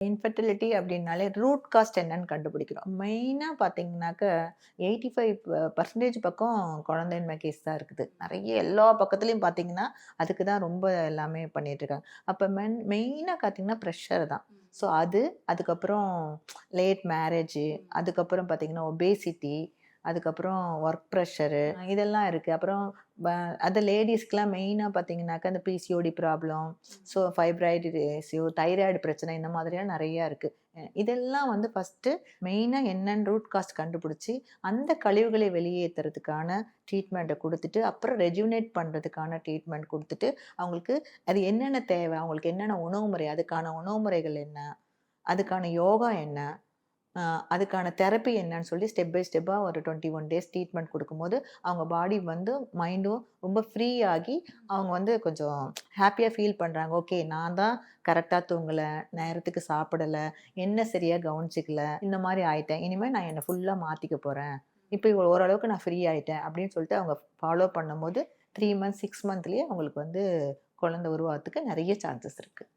Infertility அப்படின்னாலே root cost என்னன்னு கண்டுபிடிக்கிறோம். மெயினா பார்த்தீங்கன்னாக்க 85% பக்கம் குழந்தையின்மை கேஸ் தான் இருக்குது. நெறைய எல்லா பக்கத்துலயும் பார்த்தீங்கன்னா, அதுக்கு தான் ரொம்ப எல்லாமே பண்ணிட்டுருக்காங்க. அப்ப மெயினா பார்த்தீங்கன்னா ப்ரெஷர் தான். ஸோ அது, அதுக்கப்புறம் லேட் மேரேஜு, அதுக்கப்புறம் பார்த்தீங்கன்னா ஒபேசிட்டி, அதுக்கப்புறம் ஒர்க் ப்ரெஷரு இதெல்லாம் இருக்கு. அப்புறம் ப அது லேடீஸ்க்குலாம் மெயினா பார்த்தீங்கன்னாக்கா, அந்த PCOD problem, so fibroid ratio, thyroid பிரச்சனை இந்த மாதிரிலாம் நெறையா இருக்கு. இதெல்லாம் வந்து ஃபர்ஸ்ட்டு மெயினா என்னன்னு ரூட் காஸ்ட் கண்டுபிடிச்சு, அந்த கழிவுகளை வெளியேத்துறதுக்கான ட்ரீட்மெண்ட்ட குடுத்துட்டு, அப்புறம் ரெஜுவினேட் பண்றதுக்கான ட்ரீட்மெண்ட் குடுத்துட்டு, அவங்களுக்கு அது என்னென்ன தேவை? அவங்களுக்கு என்னென்ன உணவு முறை? அதுக்கான உணவு முறைகள் என்ன? அதுக்கான யோகா என்ன? அ அதுக்கான தெரப்பி என்னன்னு சொல்லி ஸ்டெப் பை ஸ்டெப்பா ஒரு 21 டேஸ் ட்ரீட்மெண்ட் குடுக்கும்போது, அவங்க பாடி வந்து மைண்டும் ரொம்ப ஃப்ரீ ஆகி, அவங்க வந்து கொஞ்சம் ஹேப்பியா ஃபீல் பண்றாங்க. ஓகே நான் தான் கரெக்ட்டா தூங்கல, நேரத்துக்கு சாப்பிடல, என்ன சரியா கவனிச்சுக்கல, இந்த மாரி ஆயிட்டேன். இனிமே நான் என்ன ஃபுல்லா மாத்திக்க போறேன். இப்ப ஓரளவுக்கு நான் ஃப்ரீ ஆயிட்டேன் அப்படின்னு சொல்லிட்டு அவங்க ஃபாலோ பண்ணும்போது, 3 மந்த்ஸ், 6 மந்த்லயே அவங்களுக்கு வந்து குழந்தை உருவாகறதுக்கு நெறைய சான்சஸ் இருக்கு.